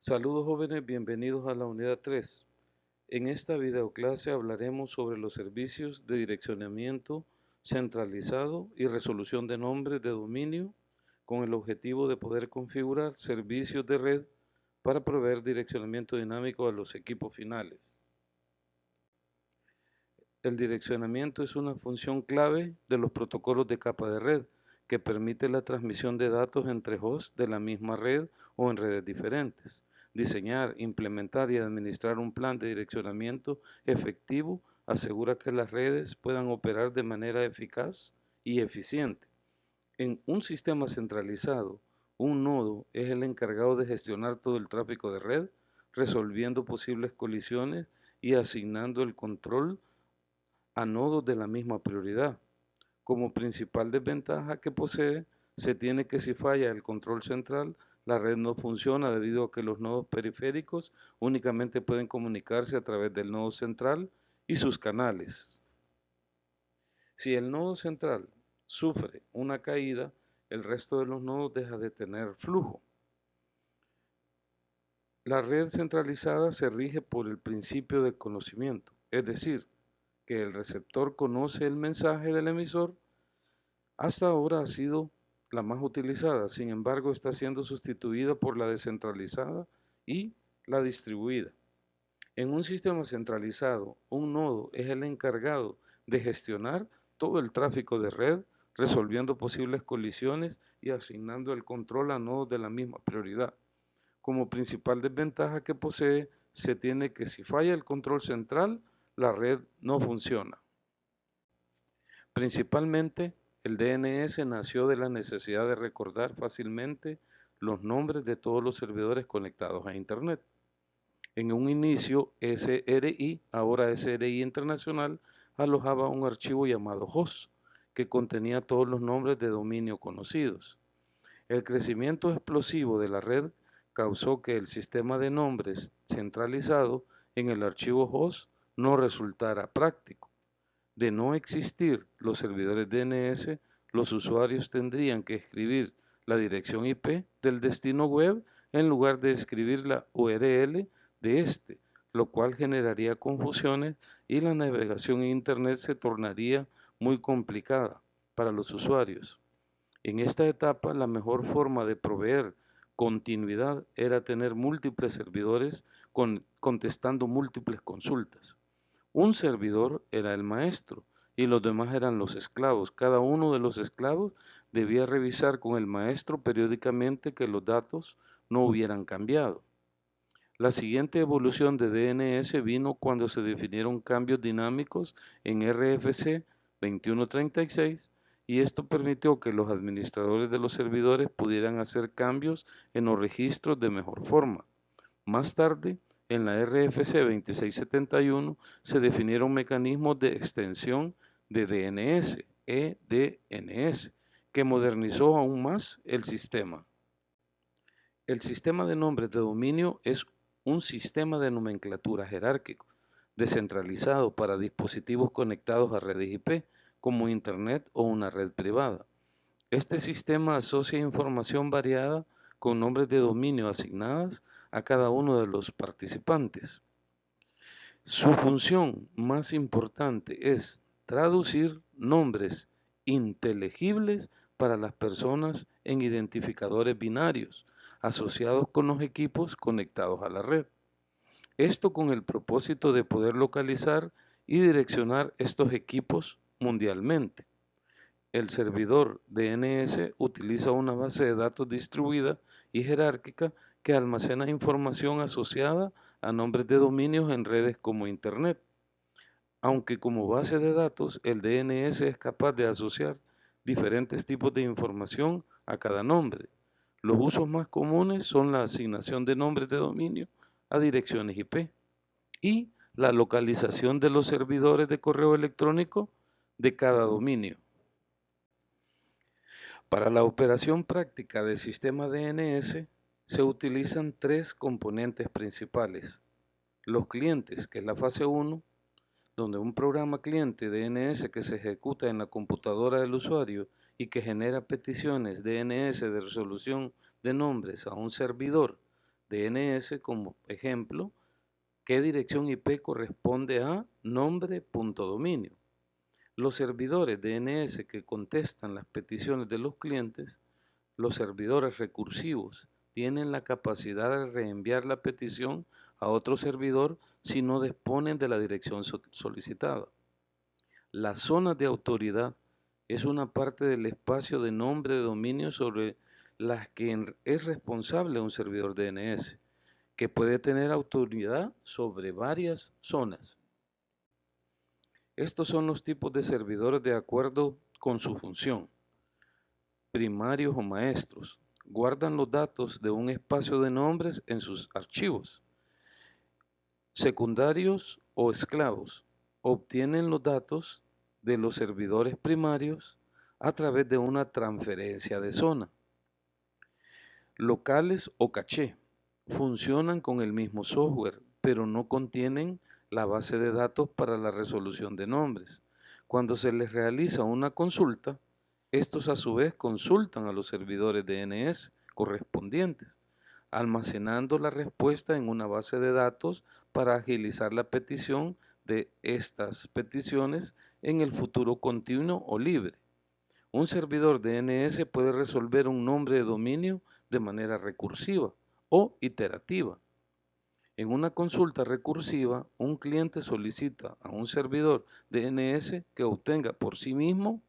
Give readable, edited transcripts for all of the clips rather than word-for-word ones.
Saludos jóvenes, bienvenidos a la unidad 3. En esta videoclase hablaremos sobre los servicios de direccionamiento centralizado y resolución de nombres de dominio con el objetivo de poder configurar servicios de red para proveer direccionamiento dinámico a los equipos finales. El direccionamiento es una función clave de los protocolos de capa de red que permite la transmisión de datos entre hosts de la misma red o en redes diferentes. Diseñar, implementar y administrar un plan de direccionamiento efectivo asegura que las redes puedan operar de manera eficaz y eficiente. En un sistema centralizado, un nodo es el encargado de gestionar todo el tráfico de red, resolviendo posibles colisiones y asignando el control a nodos de la misma prioridad. Como principal desventaja que posee, se tiene que si falla el control central, la red no funciona debido a que los nodos periféricos únicamente pueden comunicarse a través del nodo central y sus canales. Si el nodo central sufre una caída, el resto de los nodos deja de tener flujo. La red centralizada se rige por el principio de conocimiento, es decir, que el receptor conoce el mensaje del emisor. Hasta ahora ha sido la más utilizada, sin embargo está siendo sustituida por la descentralizada y la distribuida. En un sistema centralizado, un nodo es el encargado de gestionar todo el tráfico de red, resolviendo posibles colisiones y asignando el control a nodos de la misma prioridad. Como principal desventaja que posee, se tiene que si falla el control central, la red no funciona. Principalmente, el DNS nació de la necesidad de recordar fácilmente los nombres de todos los servidores conectados a Internet. En un inicio, SRI, ahora SRI Internacional, alojaba un archivo llamado host, que contenía todos los nombres de dominio conocidos. El crecimiento explosivo de la red causó que el sistema de nombres centralizado en el archivo host no resultara práctico. De no existir los servidores DNS, los usuarios tendrían que escribir la dirección IP del destino web en lugar de escribir la URL de este, lo cual generaría confusiones y la navegación en Internet se tornaría muy complicada para los usuarios. En esta etapa, la mejor forma de proveer continuidad era tener múltiples servidores contestando múltiples consultas. Un servidor era el maestro y los demás eran los esclavos. Cada uno de los esclavos debía revisar con el maestro periódicamente que los datos no hubieran cambiado. La siguiente evolución de DNS vino cuando se definieron cambios dinámicos en RFC 2136 y esto permitió que los administradores de los servidores pudieran hacer cambios en los registros de mejor forma. Más tarde, en la RFC 2671 se definieron mecanismos de extensión de DNS, eDNS, que modernizó aún más el sistema. El sistema de nombres de dominio es un sistema de nomenclatura jerárquico, descentralizado para dispositivos conectados a redes IP, como Internet o una red privada. Este sistema asocia información variada con nombres de dominio asignadas a cada uno de los participantes. Su función más importante es traducir nombres inteligibles para las personas en identificadores binarios asociados con los equipos conectados a la red. Esto con el propósito de poder localizar y direccionar estos equipos mundialmente. El servidor DNS utiliza una base de datos distribuida y jerárquica que almacena información asociada a nombres de dominios en redes como Internet. Aunque como base de datos el DNS es capaz de asociar diferentes tipos de información a cada nombre. Los usos más comunes son la asignación de nombres de dominio a direcciones IP y la localización de los servidores de correo electrónico de cada dominio. Para la operación práctica del sistema DNS se utilizan tres componentes principales. Los clientes, que es la fase 1, donde un programa cliente DNS que se ejecuta en la computadora del usuario y que genera peticiones DNS de resolución de nombres a un servidor DNS como ejemplo, ¿qué dirección IP corresponde a nombre.dominio? Los servidores DNS que contestan las peticiones de los clientes, los servidores recursivos, tienen la capacidad de reenviar la petición a otro servidor si no disponen de la dirección solicitada. Las zonas de autoridad es una parte del espacio de nombre de dominio sobre las que es responsable un servidor DNS, que puede tener autoridad sobre varias zonas. Estos son los tipos de servidores de acuerdo con su función. Primarios o maestros guardan los datos de un espacio de nombres en sus archivos. Secundarios o esclavos obtienen los datos de los servidores primarios a través de una transferencia de zona. Locales o caché funcionan con el mismo software, pero no contienen la base de datos para la resolución de nombres. Cuando se les realiza una consulta, estos a su vez consultan a los servidores DNS correspondientes, almacenando la respuesta en una base de datos para agilizar la petición de estas peticiones en el futuro continuo o libre. Un servidor DNS puede resolver un nombre de dominio de manera recursiva o iterativa. En una consulta recursiva, un cliente solicita a un servidor DNS que obtenga por sí mismo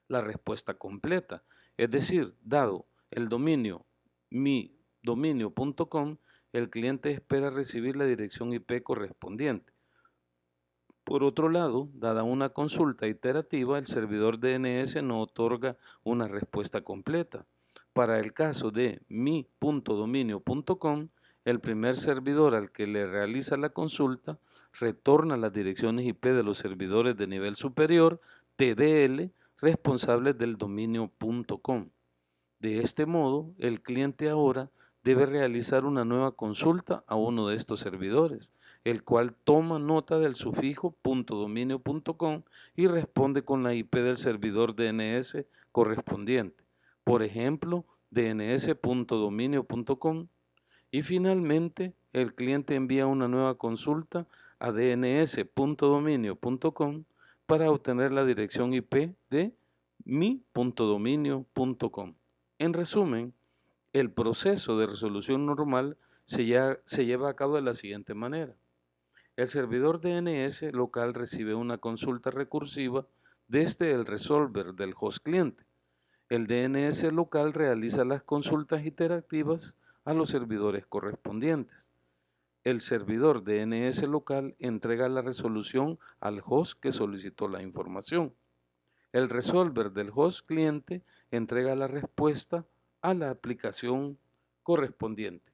la respuesta completa. Es decir, dado el dominio midominio.com, el cliente espera recibir la dirección IP correspondiente. Por otro lado, dada una consulta iterativa, el servidor DNS no otorga una respuesta completa. Para el caso de mi.dominio.com, el primer servidor al que le realiza la consulta retorna las direcciones IP de los servidores de nivel superior, TDL, responsables del dominio.com. De este modo, el cliente ahora debe realizar una nueva consulta a uno de estos servidores, el cual toma nota del sufijo .dominio.com y responde con la IP del servidor DNS correspondiente, por ejemplo, dns.dominio.com, y finalmente el cliente envía una nueva consulta a dns.dominio.com para obtener la dirección IP de mi.dominio.com. En resumen, el proceso de resolución normal se lleva a cabo de la siguiente manera. El servidor DNS local recibe una consulta recursiva desde el resolver del host cliente. El DNS local realiza las consultas iterativas a los servidores correspondientes. El servidor DNS local entrega la resolución al host que solicitó la información. El resolver del host cliente entrega la respuesta a la aplicación correspondiente.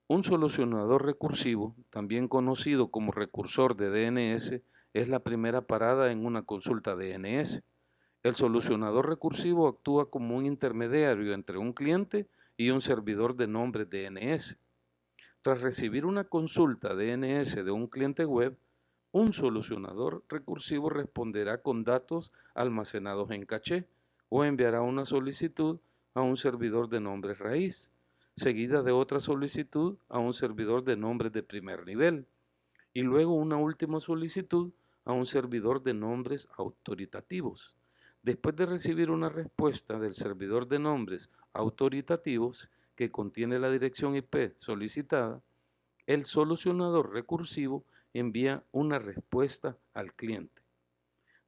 Un solucionador recursivo, también conocido como recursor de DNS, es la primera parada en una consulta DNS. El solucionador recursivo actúa como un intermediario entre un cliente y un servidor de nombres DNS. Tras recibir una consulta DNS de un cliente web, un solucionador recursivo responderá con datos almacenados en caché o enviará una solicitud a un servidor de nombres raíz, seguida de otra solicitud a un servidor de nombres de primer nivel y luego una última solicitud a un servidor de nombres autoritativos. Después de recibir una respuesta del servidor de nombres autoritativos que contiene la dirección IP solicitada, el solucionador recursivo envía una respuesta al cliente.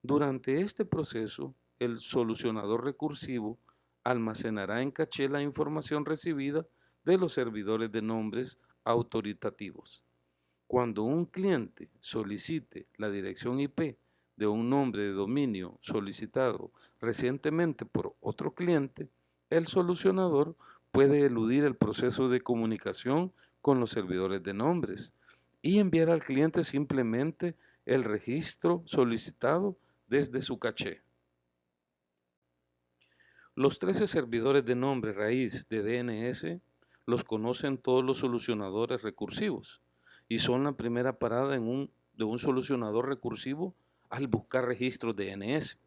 Durante este proceso, el solucionador recursivo almacenará en caché la información recibida de los servidores de nombres autoritativos. Cuando un cliente solicite la dirección IP de un nombre de dominio solicitado recientemente por otro cliente, el solucionador puede eludir el proceso de comunicación con los servidores de nombres y enviar al cliente simplemente el registro solicitado desde su caché. Los 13 servidores de nombre raíz de DNS los conocen todos los solucionadores recursivos y son la primera parada de un solucionador recursivo al buscar registros DNS.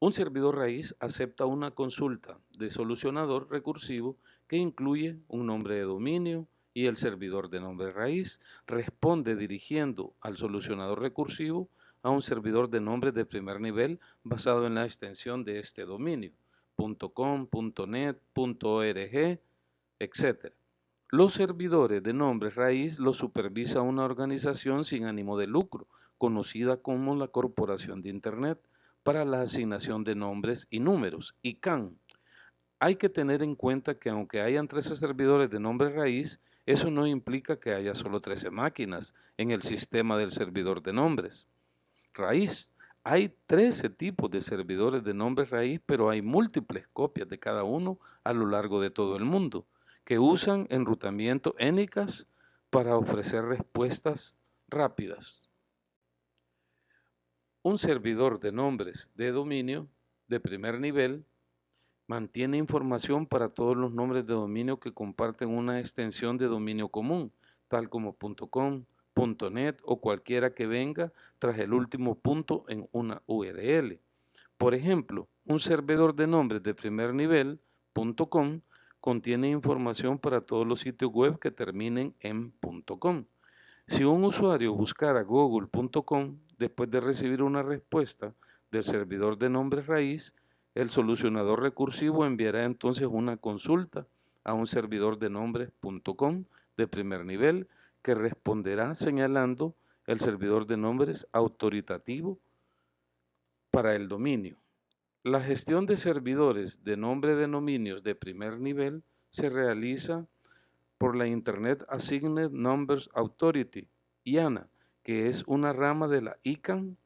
Un servidor raíz acepta una consulta de solucionador recursivo que incluye un nombre de dominio y el servidor de nombre raíz. Responde dirigiendo al solucionador recursivo a un servidor de nombres de primer nivel basado en la extensión de este dominio, .com, .net, .org, etc. Los servidores de nombres raíz los supervisa una organización sin ánimo de lucro, conocida como la Corporación de Internet para la Asignación de Nombres y Números, ICANN. Hay que tener en cuenta que aunque hayan 13 servidores de nombre raíz, eso no implica que haya solo 13 máquinas en el sistema del servidor de nombres raíz. Hay 13 tipos de servidores de nombres raíz, pero hay múltiples copias de cada uno a lo largo de todo el mundo, que usan enrutamiento ENICAS para ofrecer respuestas rápidas. Un servidor de nombres de dominio de primer nivel mantiene información para todos los nombres de dominio que comparten una extensión de dominio común, tal como .com, .net o cualquiera que venga tras el último punto en una URL. Por ejemplo, un servidor de nombres de primer nivel, .com, contiene información para todos los sitios web que terminen en .com. Si un usuario buscara google.com después de recibir una respuesta del servidor de nombres raíz, el solucionador recursivo enviará entonces una consulta a un servidor de nombres.com de primer nivel que responderá señalando el servidor de nombres autoritativo para el dominio. La gestión de servidores de nombre de dominios de primer nivel se realiza por la Internet Assigned Numbers Authority, IANA, que es una rama de la ICANN.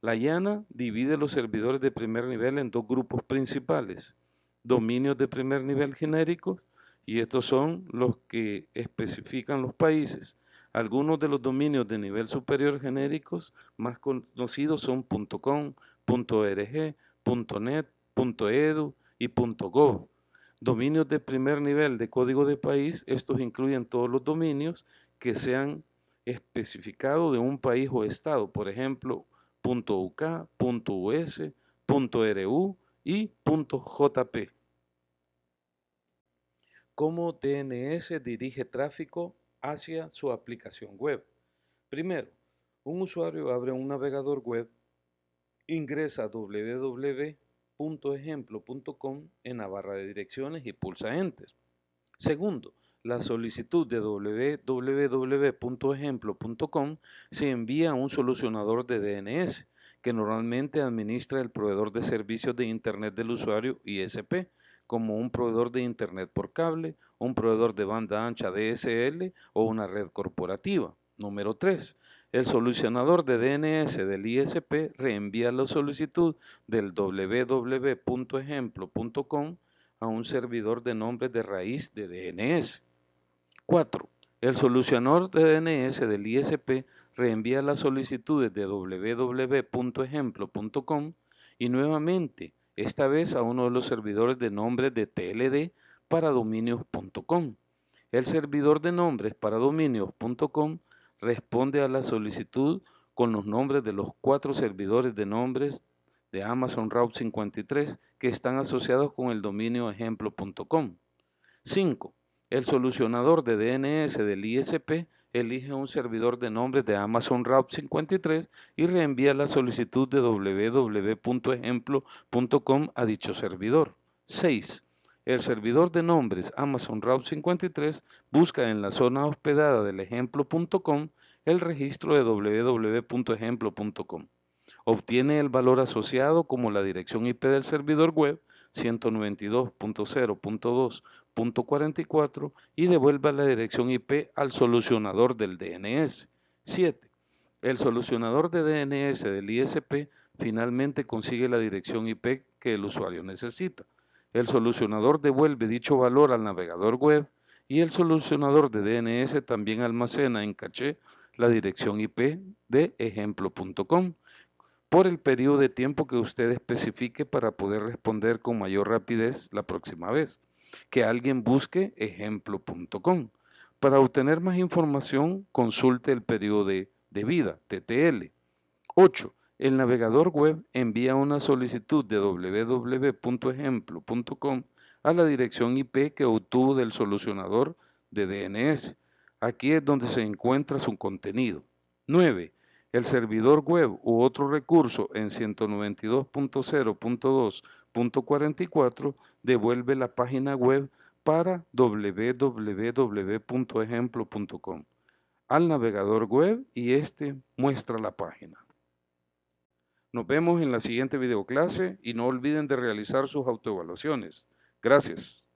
La IANA divide los servidores de primer nivel en dos grupos principales: dominios de primer nivel genéricos, y estos son los que especifican los países. Algunos de los dominios de nivel superior genéricos más conocidos son .com, .org, .net, .edu y .gov. Dominios de primer nivel de código de país, estos incluyen todos los dominios que sean especificados de un país o estado, por ejemplo, .uk, .us, .ru y .jp. ¿Cómo DNS dirige tráfico hacia su aplicación web? Primero, un usuario abre un navegador web, ingresa a www.ejemplo.com en la barra de direcciones y pulsa Enter. Segundo, la solicitud de www.ejemplo.com se envía a un solucionador de DNS que normalmente administra el proveedor de servicios de Internet del usuario ISP, como un proveedor de Internet por cable, un proveedor de banda ancha DSL o una red corporativa. Número 3. El solucionador de DNS del ISP reenvía la solicitud del www.ejemplo.com a un servidor de nombres de raíz de DNS. 4. El solucionador de DNS del ISP reenvía las solicitudes de www.ejemplo.com y nuevamente, esta vez a uno de los servidores de nombres de TLD para dominios.com. El servidor de nombres para dominios.com responde a la solicitud con los nombres de los 4 servidores de nombres de Amazon Route 53 que están asociados con el dominio ejemplo.com. 5. El solucionador de DNS del ISP elige un servidor de nombres de Amazon Route 53 y reenvía la solicitud de www.ejemplo.com a dicho servidor. 6. El servidor de nombres Amazon Route 53 busca en la zona hospedada del ejemplo.com el registro de www.ejemplo.com. Obtiene el valor asociado como la dirección IP del servidor web 192.0.2.44 y devuelve la dirección IP al solucionador del DNS. 7. El solucionador de DNS del ISP finalmente consigue la dirección IP que el usuario necesita. El solucionador devuelve dicho valor al navegador web y el solucionador de DNS también almacena en caché la dirección IP de ejemplo.com por el periodo de tiempo que usted especifique para poder responder con mayor rapidez la próxima vez que alguien busque ejemplo.com. Para obtener más información, consulte el periodo de vida, TTL. 8. El navegador web envía una solicitud de www.ejemplo.com a la dirección IP que obtuvo del solucionador de DNS. Aquí es donde se encuentra su contenido. 9. El servidor web u otro recurso en 192.0.2.44 devuelve la página web para www.ejemplo.com al navegador web y este muestra la página. Nos vemos en la siguiente videoclase y no olviden de realizar sus autoevaluaciones. Gracias.